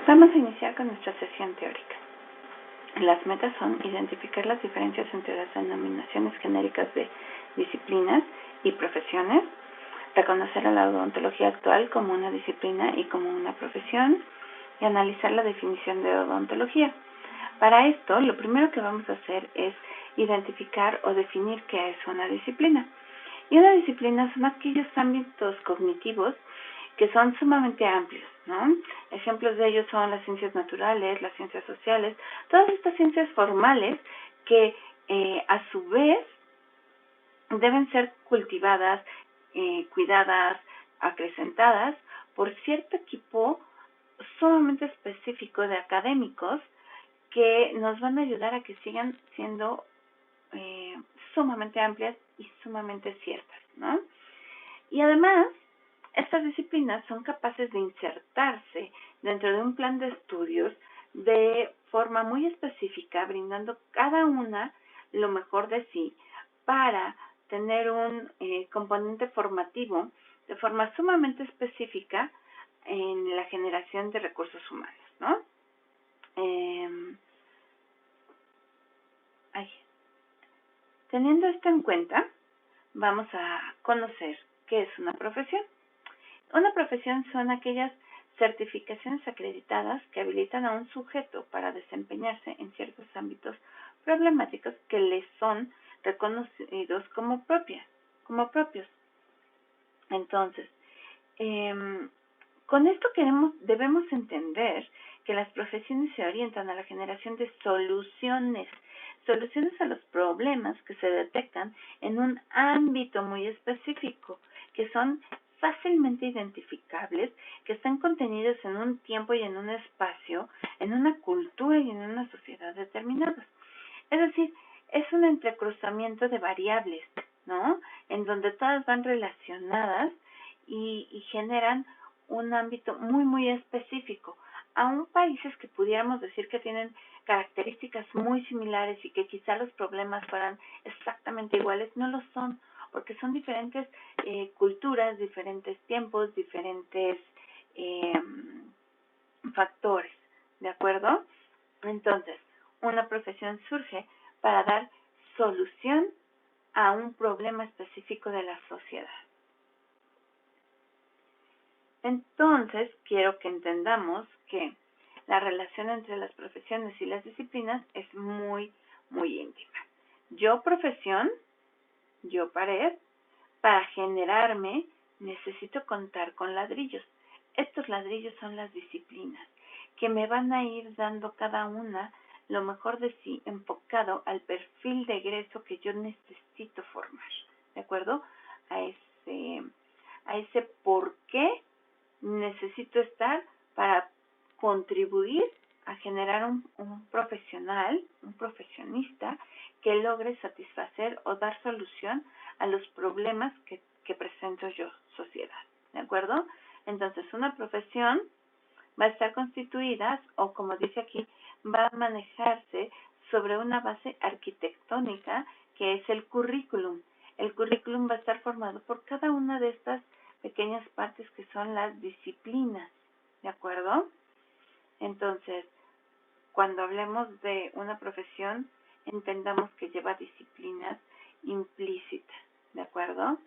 Vamos a iniciar con nuestra sesión teórica. Las metas son identificar las diferencias entre las denominaciones genéricas de disciplinas y profesiones, reconocer a la odontología actual como una disciplina y como una profesión, y analizar la definición de odontología. Para esto, lo primero que vamos a hacer es identificar o definir qué es una disciplina. Y una disciplina son aquellos ámbitos cognitivos que son sumamente amplios, ¿no? Ejemplos de ellos son las ciencias naturales, las ciencias sociales, todas estas ciencias formales que a su vez deben ser cultivadas, cuidadas, acrecentadas por cierto equipo sumamente específico de académicos que nos van a ayudar a que sigan siendo sumamente amplias y sumamente ciertas, ¿no? Y además, estas disciplinas son capaces de insertarse dentro de un plan de estudios de forma muy específica, brindando cada una lo mejor de sí para tener un componente formativo de forma sumamente específica en la generación de recursos humanos, ¿no? Teniendo esto en cuenta, vamos a conocer qué es una profesión. Una profesión son aquellas certificaciones acreditadas que habilitan a un sujeto para desempeñarse en ciertos ámbitos problemáticos que les son reconocidos como propios. Entonces, con esto debemos entender que las profesiones se orientan a la generación de soluciones a los problemas que se detectan en un ámbito muy específico, que son fácilmente identificables, que están contenidos en un tiempo y en un espacio, en una cultura y en una sociedad determinadas. Es decir, es un entrecruzamiento de variables, ¿no? En donde todas van relacionadas y generan un ámbito muy, muy específico. Aún países que pudiéramos decir que tienen características muy similares y que quizá los problemas fueran exactamente iguales, no lo son, porque son diferentes culturas, diferentes tiempos, diferentes factores, ¿de acuerdo? Entonces, una profesión surge para dar solución a un problema específico de la sociedad. Entonces, quiero que entendamos que la relación entre las profesiones y las disciplinas es muy, muy íntima. Yo profesión, yo pared, para generarme necesito contar con ladrillos. Estos ladrillos son las disciplinas que me van a ir dando cada una lo mejor de sí enfocado al perfil de egreso que yo necesito formar, ¿de acuerdo? A ese por qué necesito estar para contribuir a generar un profesional, un profesionista que logre satisfacer o dar solución a los problemas que presento yo, sociedad, ¿de acuerdo? Entonces, una profesión va a estar constituida, o como dice aquí, va a manejarse sobre una base arquitectónica que es el currículum. El currículum va a estar formado por cada una de estas pequeñas partes que son las disciplinas, ¿de acuerdo? Entonces, cuando hablemos de una profesión, entendamos que lleva disciplinas implícitas, ¿de acuerdo?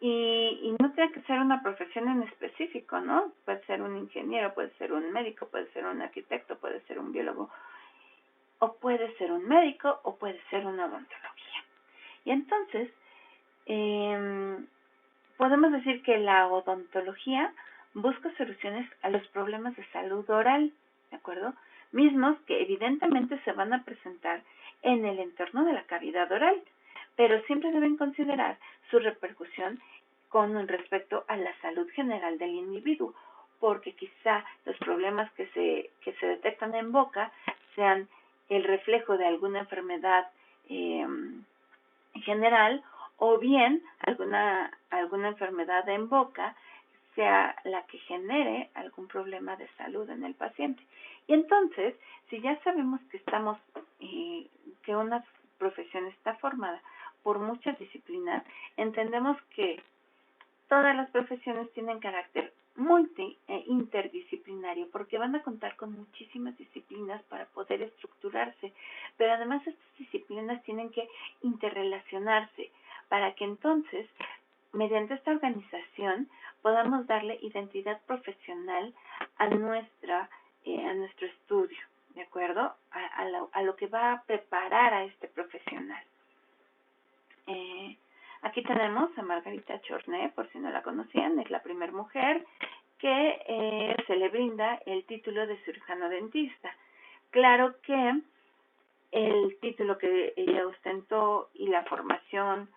Y no tiene que ser una profesión en específico, ¿no? Puede ser un ingeniero, puede ser un médico, puede ser un arquitecto, puede ser un biólogo, o puede ser un médico, o puede ser una odontología. Y entonces, podemos decir que la odontología busca soluciones a los problemas de salud oral, ¿de acuerdo? Mismos que evidentemente se van a presentar en el entorno de la cavidad oral, pero siempre deben considerar su repercusión con respecto a la salud general del individuo, porque quizá los problemas que se detectan en boca sean el reflejo de alguna enfermedad general, o bien alguna enfermedad en boca sea la que genere algún problema de salud en el paciente. Y entonces, si ya sabemos que que una profesión está formada por muchas disciplinas, entendemos que todas las profesiones tienen carácter multi e interdisciplinario, porque van a contar con muchísimas disciplinas para poder estructurarse, pero además estas disciplinas tienen que interrelacionarse para que entonces, mediante esta organización, podamos darle identidad profesional a nuestro estudio, ¿de acuerdo? A lo que va a preparar a este profesional. Aquí tenemos a Margarita Chorné, por si no la conocían, es la primera mujer que se le brinda el título de cirujano dentista. Claro que el título que ella ostentó y la formación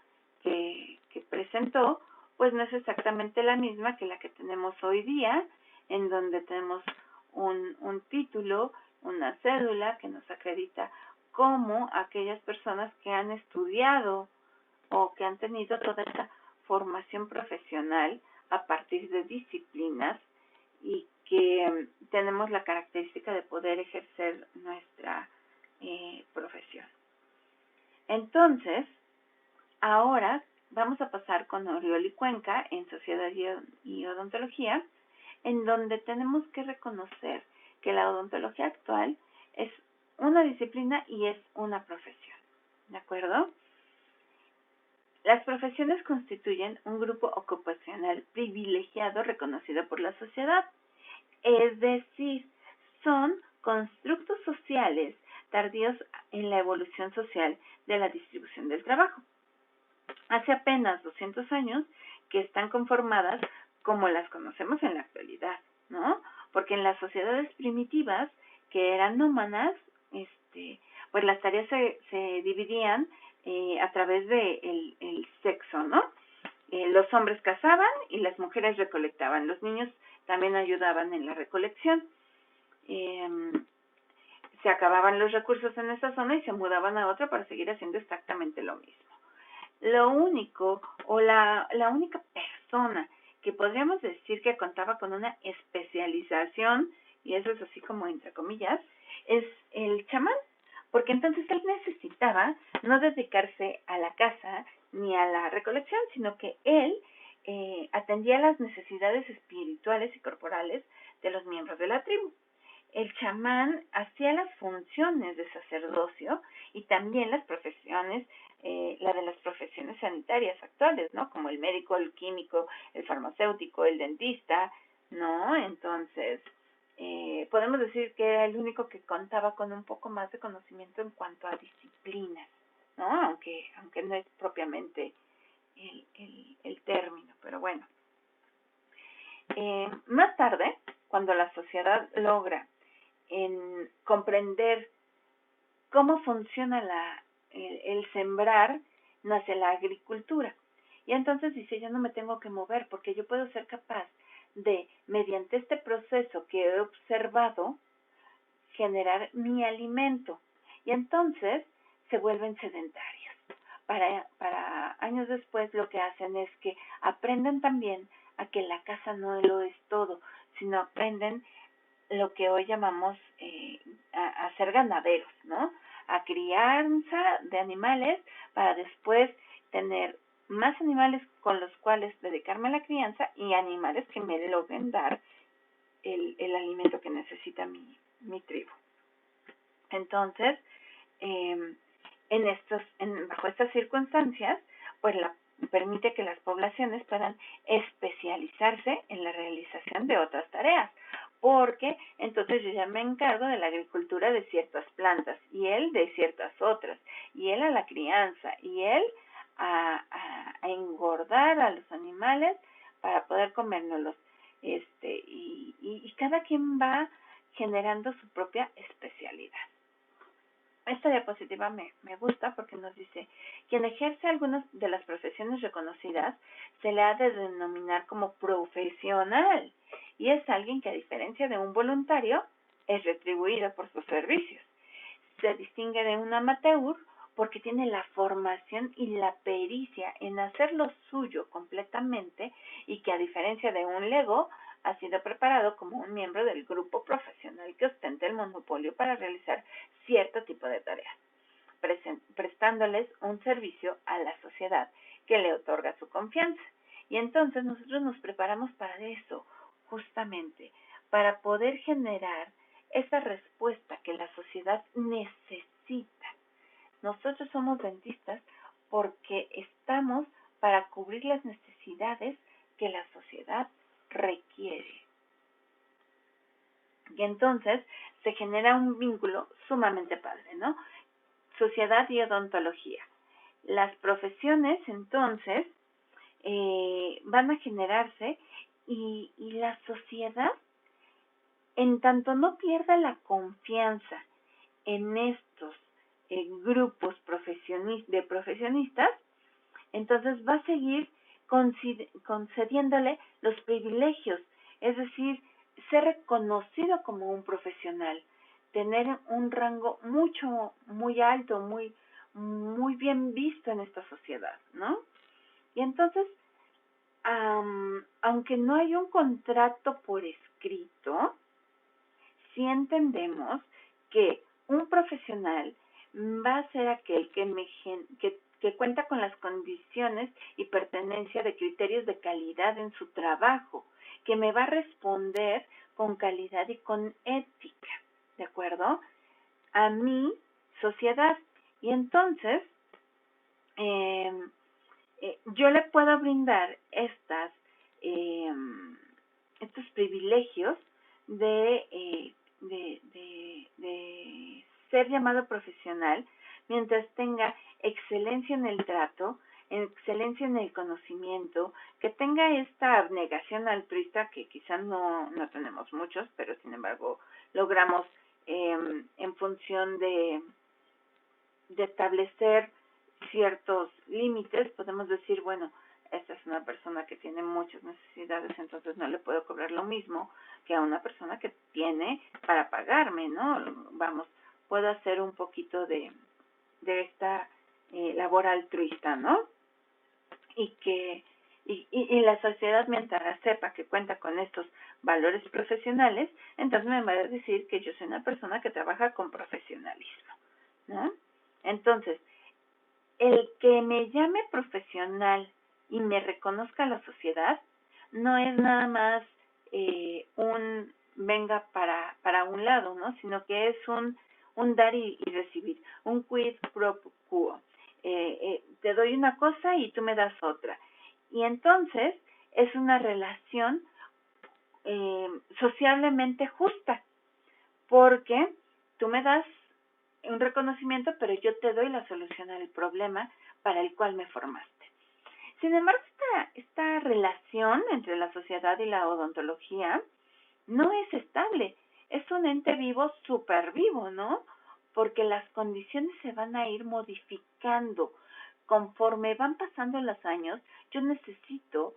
que presentó, pues no es exactamente la misma que la que tenemos hoy día, en donde tenemos un título, una cédula que nos acredita como aquellas personas que han estudiado o que han tenido toda esta formación profesional a partir de disciplinas y que tenemos la característica de poder ejercer nuestra profesión. Entonces, ahora vamos a pasar con Oriol y Cuenca en Sociedad y Odontología, en donde tenemos que reconocer que la odontología actual es una disciplina y es una profesión, ¿de acuerdo? Las profesiones constituyen un grupo ocupacional privilegiado reconocido por la sociedad, es decir, son constructos sociales tardíos en la evolución social de la distribución del trabajo. Hace apenas 200 años que están conformadas como las conocemos en la actualidad, ¿no? Porque en las sociedades primitivas, que eran nómadas, pues las tareas se dividían a través de el sexo, ¿no? Los hombres cazaban y las mujeres recolectaban. Los niños también ayudaban en la recolección. Se acababan los recursos en esa zona y se mudaban a otra para seguir haciendo exactamente lo mismo. Lo único, o la única persona que podríamos decir que contaba con una especialización, y eso es así como entre comillas, es el chamán, porque entonces él necesitaba no dedicarse a la caza ni a la recolección, sino que él atendía las necesidades espirituales y corporales de los miembros de la tribu. El chamán hacía las funciones de sacerdocio y también las profesiones, la de las profesiones sanitarias actuales, ¿no? Como el médico, el químico, el farmacéutico, el dentista, ¿no? Entonces, podemos decir que era el único que contaba con un poco más de conocimiento en cuanto a disciplinas, ¿no? Aunque no es propiamente el término, pero bueno. Más tarde, cuando la sociedad logra comprender cómo funciona el sembrar, nace la agricultura. Y entonces dice, yo no me tengo que mover porque yo puedo ser capaz de, mediante este proceso que he observado, generar mi alimento. Y entonces se vuelven sedentarios. Para años después lo que hacen es que aprenden también a que la casa no lo es todo, sino aprenden lo que hoy llamamos a ser ganaderos, ¿no? A crianza de animales para después tener más animales con los cuales dedicarme a la crianza y animales que me logren dar el alimento que necesita mi tribu. Entonces, bajo estas circunstancias, pues permite que las poblaciones puedan especializarse en la realización de otras tareas, porque entonces yo ya me encargo de la agricultura de ciertas plantas y él de ciertas otras, y él a la crianza, y él a engordar a los animales para poder comérnoslos, y cada quien va generando su propia especialidad. Esta diapositiva me gusta porque nos dice, quien ejerce algunas de las profesiones reconocidas se le ha de denominar como profesional y es alguien que a diferencia de un voluntario es retribuido por sus servicios. Se distingue de un amateur porque tiene la formación y la pericia en hacer lo suyo completamente y que a diferencia de un lego ha sido preparado como un miembro del grupo profesional que ostenta el monopolio para realizar cierto tipo de tareas, prestándoles un servicio a la sociedad que le otorga su confianza. Y entonces nosotros nos preparamos para eso. justamente para poder generar esa respuesta que la sociedad necesita. Nosotros somos dentistas porque estamos para cubrir las necesidades que la sociedad requiere. Y entonces se genera un vínculo sumamente padre, ¿no? Sociedad y odontología. Las profesiones, entonces, van a generarse y la sociedad, en tanto no pierda la confianza en estos grupos de profesionistas, entonces va a seguir concediéndole los privilegios, es decir, ser reconocido como un profesional, tener un rango muy alto, muy bien visto en esta sociedad, ¿no? Y entonces, aunque no hay un contrato por escrito, sí entendemos que un profesional va a ser aquel que cuenta con las condiciones y pertenencia de criterios de calidad en su trabajo, que me va a responder con calidad y con ética, ¿de acuerdo? A mi sociedad. Y entonces, yo le puedo brindar estos privilegios de ser llamado profesional mientras tenga excelencia en el trato, excelencia en el conocimiento, que tenga esta abnegación altruista que quizás no tenemos muchos, pero sin embargo logramos en función de establecer ciertos límites, podemos decir, bueno, esta es una persona que tiene muchas necesidades, entonces no le puedo cobrar lo mismo que a una persona que tiene para pagarme, ¿no? Vamos, puedo hacer un poquito de esta labor altruista, ¿no? Y la sociedad, mientras sepa que cuenta con estos valores profesionales, entonces me va a decir que yo soy una persona que trabaja con profesionalismo, ¿no? Entonces, el que me llame profesional y me reconozca la sociedad no es nada más un venga para un lado, ¿no? Sino que es un dar y recibir, un quid pro quo. Te doy una cosa y tú me das otra. Y entonces es una relación sociablemente justa, porque tú me das un reconocimiento, pero yo te doy la solución al problema para el cual me formaste. Sin embargo, esta relación entre la sociedad y la odontología no es estable. Es un ente vivo, súper vivo, ¿no? Porque las condiciones se van a ir modificando. Conforme van pasando los años, yo necesito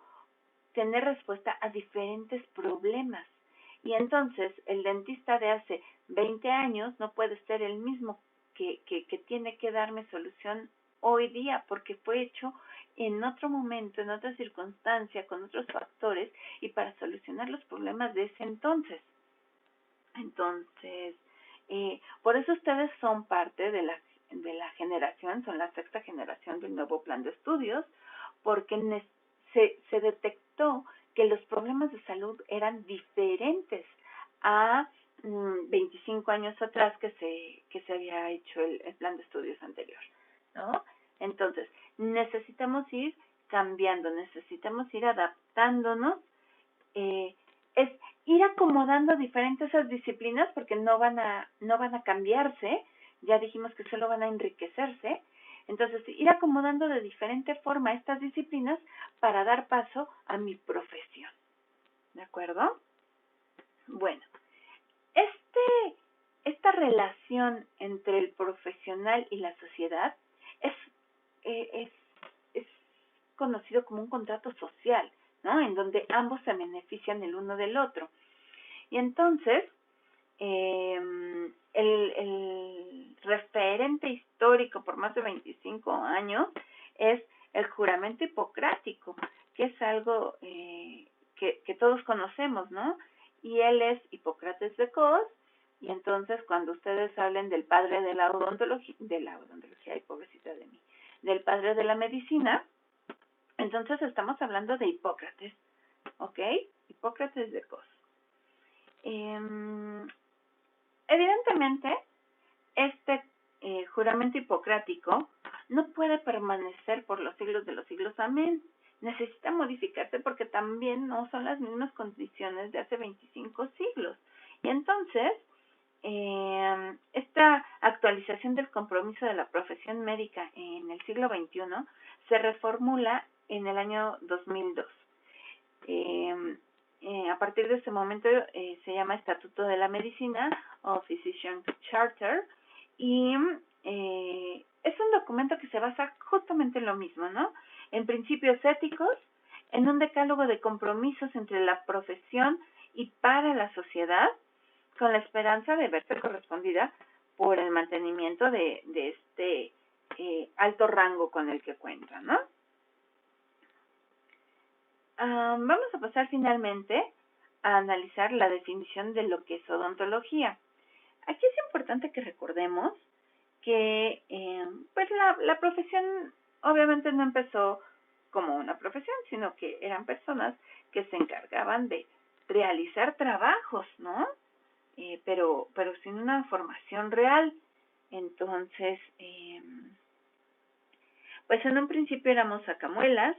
tener respuesta a diferentes problemas. Y entonces el dentista de hace 20 años no puede ser el mismo que tiene que darme solución hoy día, porque fue hecho en otro momento, en otra circunstancia, con otros factores y para solucionar los problemas de ese entonces. Entonces, por eso ustedes son parte de la generación, son la sexta generación del nuevo plan de estudios, porque se detectó que los problemas de salud eran diferentes a 25 años atrás que se había hecho el plan de estudios anterior, ¿no? Entonces, necesitamos ir cambiando, necesitamos ir adaptándonos, es ir acomodando diferentes esas disciplinas porque no van a cambiarse, ya dijimos que solo van a enriquecerse. Entonces, ir acomodando de diferente forma estas disciplinas para dar paso a mi profesión. ¿De acuerdo? Bueno, esta relación entre el profesional y la sociedad es conocido como un contrato social, ¿no? En donde ambos se benefician el uno del otro. Y entonces, el referente histórico por más de 25 años es el juramento hipocrático, que es algo que todos conocemos, ¿no? Y él es Hipócrates de Cos, y entonces cuando ustedes hablen del padre de la odontología, ay, pobrecita de mí, del padre de la medicina, entonces estamos hablando de Hipócrates, ¿ok? Hipócrates de Cos. Evidentemente, este juramento hipocrático no puede permanecer por los siglos de los siglos. Amén. Necesita modificarse porque también no son las mismas condiciones de hace 25 siglos. Y entonces, esta actualización del compromiso de la profesión médica en el siglo XXI se reformula en el año 2002. A partir de ese momento se llama Estatuto de la Medicina o Physician Charter, y es un documento que se basa justamente en lo mismo, ¿no? En principios éticos, en un decálogo de compromisos entre la profesión y para la sociedad, con la esperanza de verse correspondida por el mantenimiento de este alto rango con el que cuenta, ¿no? Vamos a pasar finalmente a analizar la definición de lo que es odontología. Aquí es importante que recordemos que pues la profesión obviamente no empezó como una profesión, sino que eran personas que se encargaban de realizar trabajos, ¿no? Pero sin una formación real. Entonces, pues en un principio éramos sacamuelas,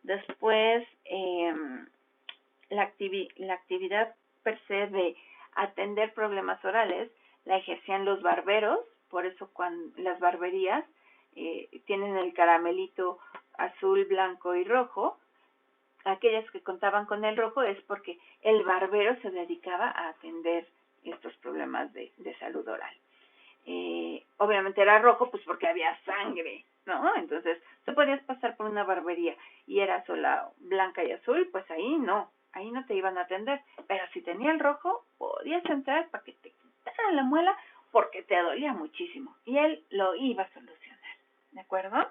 después la actividad per se de atender problemas orales la ejercían los barberos, por eso cuando las barberías tienen el caramelito azul, blanco y rojo. Aquellas que contaban con el rojo es porque el barbero se dedicaba a atender estos problemas de salud oral. Obviamente era rojo pues porque había sangre, ¿no? Entonces tú podías pasar por una barbería y era sola blanca y azul, pues ahí no te iban a atender, pero si tenía el rojo podías entrar para que te quitaran la muela porque te dolía muchísimo y él lo iba a solucionar, ¿de acuerdo?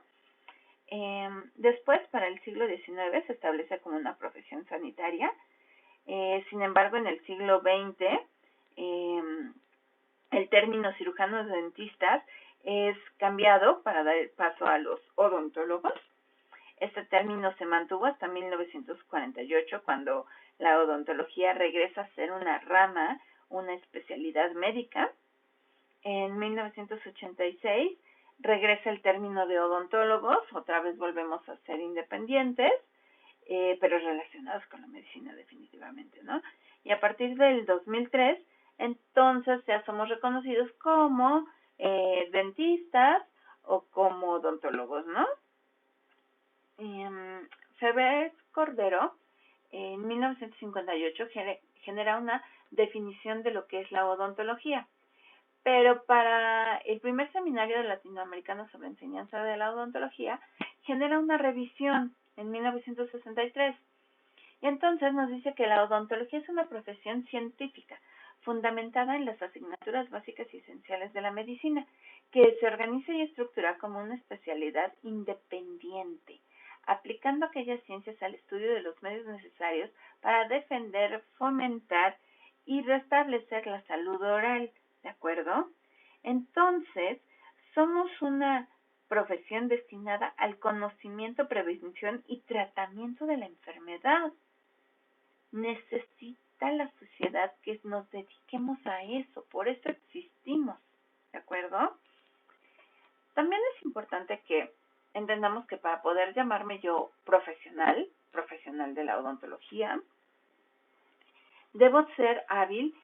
Después, para el siglo XIX, se establece como una profesión sanitaria. Sin embargo, en el siglo XX, el término cirujanos dentistas es cambiado para dar paso a los odontólogos. Este término se mantuvo hasta 1948, cuando la odontología regresa a ser una rama, una especialidad médica. En 1986 regresa el término de odontólogos, otra vez volvemos a ser independientes, pero relacionados con la medicina definitivamente, ¿no? Y a partir del 2003, entonces ya somos reconocidos como dentistas o como odontólogos, ¿no? Febres Cordero, en 1958, genera una definición de lo que es la odontología. Pero para el primer seminario latinoamericano sobre enseñanza de la odontología, genera una revisión en 1963. Y entonces nos dice que la odontología es una profesión científica, fundamentada en las asignaturas básicas y esenciales de la medicina, que se organiza y estructura como una especialidad independiente, aplicando aquellas ciencias al estudio de los medios necesarios para defender, fomentar y restablecer la salud oral. ¿De acuerdo? Entonces, somos una profesión destinada al conocimiento, prevención y tratamiento de la enfermedad. Necesita la sociedad que nos dediquemos a eso, por eso existimos. ¿De acuerdo? También es importante que entendamos que para poder llamarme yo profesional de la odontología, debo ser hábil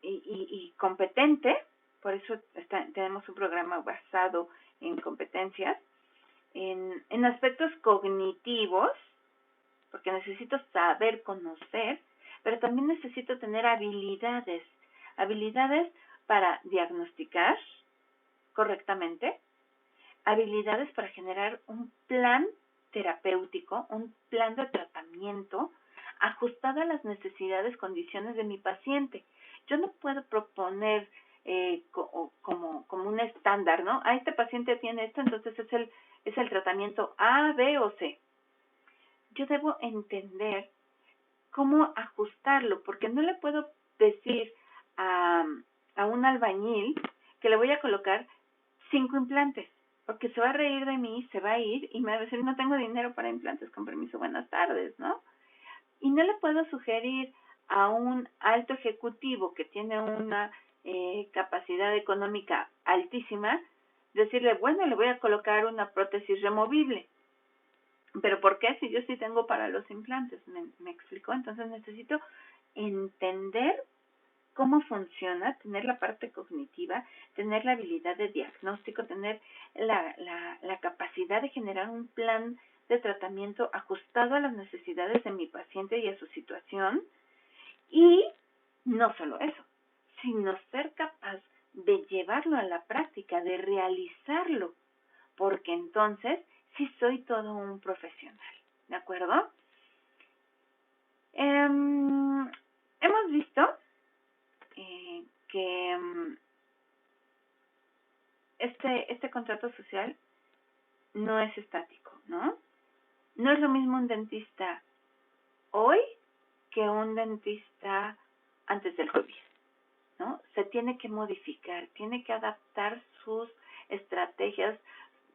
y competente, por eso tenemos un programa basado en competencias, en aspectos cognitivos, porque necesito saber conocer, pero también necesito tener habilidades para diagnosticar correctamente, habilidades para generar un plan terapéutico, un plan de tratamiento ajustado a las necesidades, condiciones de mi paciente. Yo no puedo proponer como un estándar, ¿no? Este paciente tiene esto, entonces es el tratamiento A, B o C. Yo debo entender cómo ajustarlo, porque no le puedo decir a un albañil que le voy a colocar 5 implantes, porque se va a reír de mí, se va a ir y me va a decir, no tengo dinero para implantes, con permiso, buenas tardes, ¿no? Y no le puedo sugerir a un alto ejecutivo que tiene una capacidad económica altísima, decirle, bueno, le voy a colocar una prótesis removible. ¿Pero por qué? Si yo sí tengo para los implantes, ¿me explicó? Entonces necesito entender cómo funciona, tener la parte cognitiva, tener la habilidad de diagnóstico, tener la capacidad de generar un plan de tratamiento ajustado a las necesidades de mi paciente y a su situación. Y no solo eso, sino ser capaz de llevarlo a la práctica, de realizarlo, porque entonces sí soy todo un profesional, ¿de acuerdo? Hemos visto que este contrato social no es estático, ¿no? No es lo mismo un dentista hoy que un dentista antes del COVID, ¿no? Se tiene que modificar, tiene que adaptar sus estrategias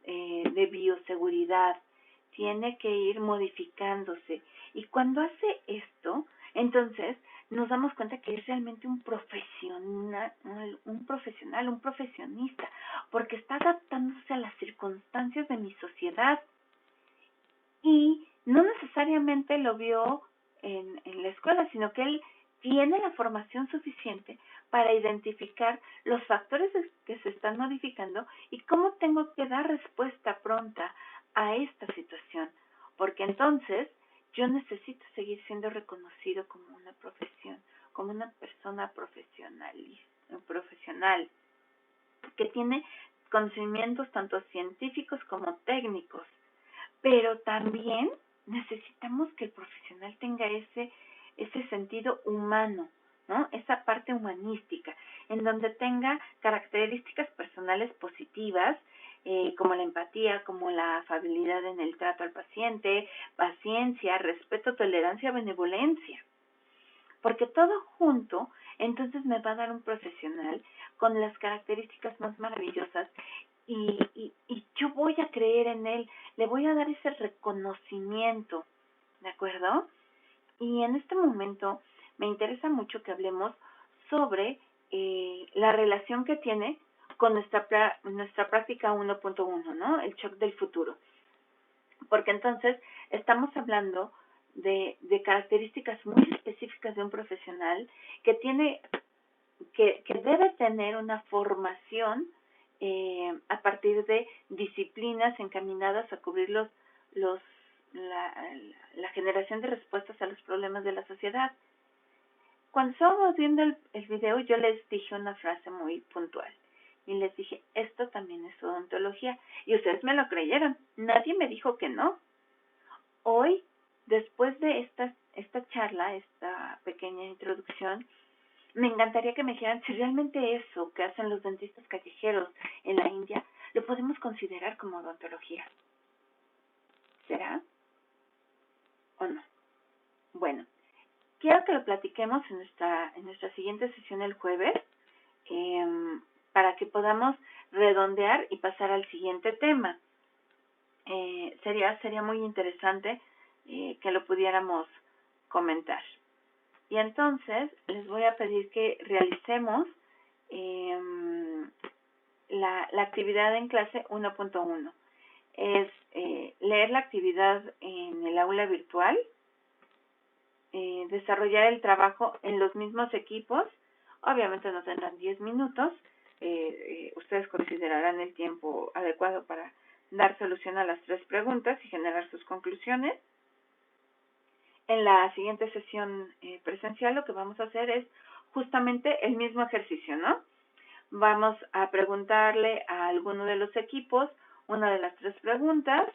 de bioseguridad, tiene que ir modificándose. Y cuando hace esto, entonces nos damos cuenta que es realmente un profesional, un profesionista, porque está adaptándose a las circunstancias de mi sociedad y no necesariamente lo vio en la escuela, sino que él tiene la formación suficiente para identificar los factores que se están modificando y cómo tengo que dar respuesta pronta a esta situación, porque entonces yo necesito seguir siendo reconocido como una profesión, como una persona profesional, que tiene conocimientos tanto científicos como técnicos, pero también necesitamos que el profesional tenga ese sentido humano, ¿no? Esa parte humanística, en donde tenga características personales positivas, como la empatía, como la afabilidad en el trato al paciente, paciencia, respeto, tolerancia, benevolencia. Porque todo junto, entonces me va a dar un profesional con las características más maravillosas y yo voy a creer en él, le voy a dar ese reconocimiento, ¿de acuerdo? Y en este momento me interesa mucho que hablemos sobre la relación que tiene con nuestra práctica 1.1, ¿no? El shock del futuro. Porque entonces estamos hablando de características muy específicas de un profesional que debe tener una formación a partir de disciplinas encaminadas a cubrir la generación de respuestas a los problemas de la sociedad. Cuando estábamos viendo el video, yo les dije una frase muy puntual. Y les dije, esto también es odontología. Y ustedes me lo creyeron. Nadie me dijo que no. Hoy, después de esta charla, esta pequeña introducción, me encantaría que me dijeran si realmente eso que hacen los dentistas callejeros en la India lo podemos considerar como odontología. ¿Será o no? Bueno, quiero que lo platiquemos en nuestra siguiente sesión el jueves, para que podamos redondear y pasar al siguiente tema. Sería muy interesante que lo pudiéramos comentar. Y entonces les voy a pedir que realicemos la actividad en clase 1.1. Es leer la actividad en el aula virtual, desarrollar el trabajo en los mismos equipos. Obviamente no tendrán 10 minutos. Ustedes considerarán el tiempo adecuado para dar solución a las 3 preguntas y generar sus conclusiones. En la siguiente sesión presencial lo que vamos a hacer es justamente el mismo ejercicio, ¿no? Vamos a preguntarle a alguno de los equipos una de las 3 preguntas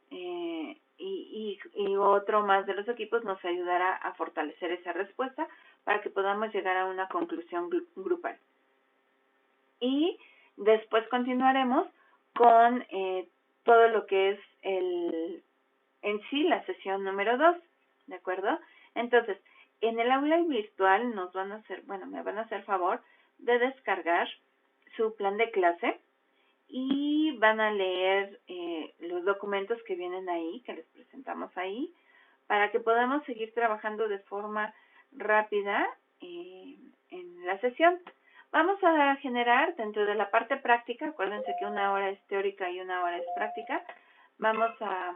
y otro más de los equipos nos ayudará a fortalecer esa respuesta para que podamos llegar a una conclusión grupal. Y después continuaremos con todo lo que es en sí la sesión número 2, ¿de acuerdo? Entonces, en el aula virtual me van a hacer favor de descargar su plan de clase y van a leer los documentos que vienen ahí, que les presentamos ahí, para que podamos seguir trabajando de forma rápida en la sesión. Vamos a generar dentro de la parte práctica, acuérdense que 1 hora es teórica y 1 hora es práctica, vamos a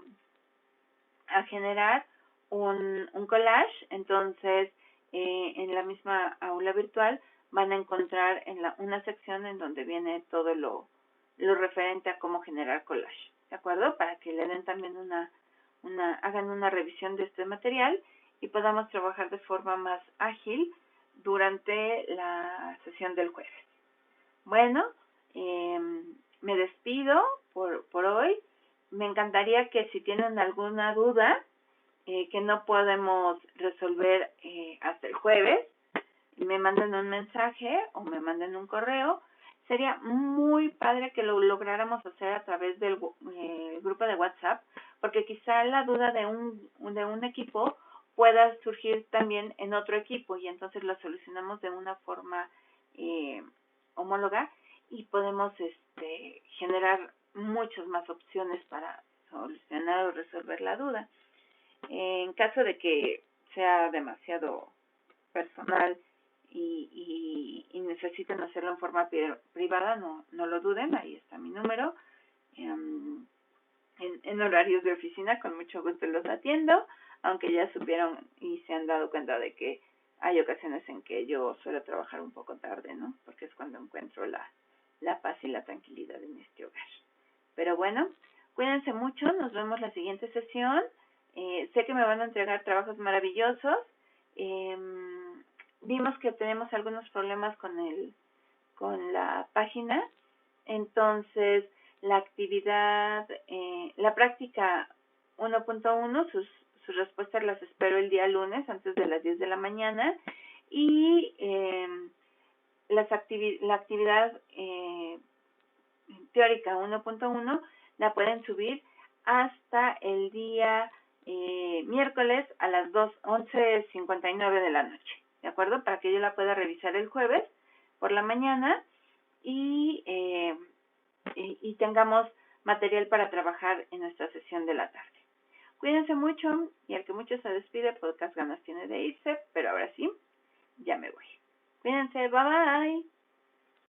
generar un collage. Entonces en la misma aula virtual van a encontrar una sección en donde viene todo lo referente a cómo generar collage, ¿de acuerdo? Para que le den también hagan una revisión de este material y podamos trabajar de forma más ágil durante la sesión del jueves. Bueno, me despido por hoy. Me encantaría que si tienen alguna duda que no podemos resolver hasta el jueves, me manden un mensaje o me manden un correo. Sería muy padre que lo lográramos hacer a través del grupo de WhatsApp, porque quizá la duda de un equipo pueda surgir también en otro equipo y entonces la solucionamos de una forma homóloga y podemos generar muchas más opciones para solucionar o resolver la duda. En caso de que sea demasiado personal y necesiten hacerlo en forma privada, no lo duden, ahí está mi número. En horarios de oficina, con mucho gusto los atiendo, aunque ya supieron y se han dado cuenta de que hay ocasiones en que yo suelo trabajar un poco tarde, ¿no? Porque es cuando encuentro la paz y la tranquilidad en este hogar. Pero bueno, cuídense mucho, nos vemos la siguiente sesión. Sé que me van a entregar trabajos maravillosos. Vimos que tenemos algunos problemas con la página, entonces la actividad, la práctica 1.1, sus respuestas las espero el día lunes antes de las 10 de la mañana y la actividad teórica 1.1 la pueden subir hasta el día miércoles a las 11:59 de la noche, ¿de acuerdo? Para que yo la pueda revisar el jueves por la mañana y tengamos material para trabajar en nuestra sesión de la tarde. Cuídense mucho y al que mucho se despide, pocas ganas tiene de irse, pero ahora sí, ya me voy. Cuídense, bye bye.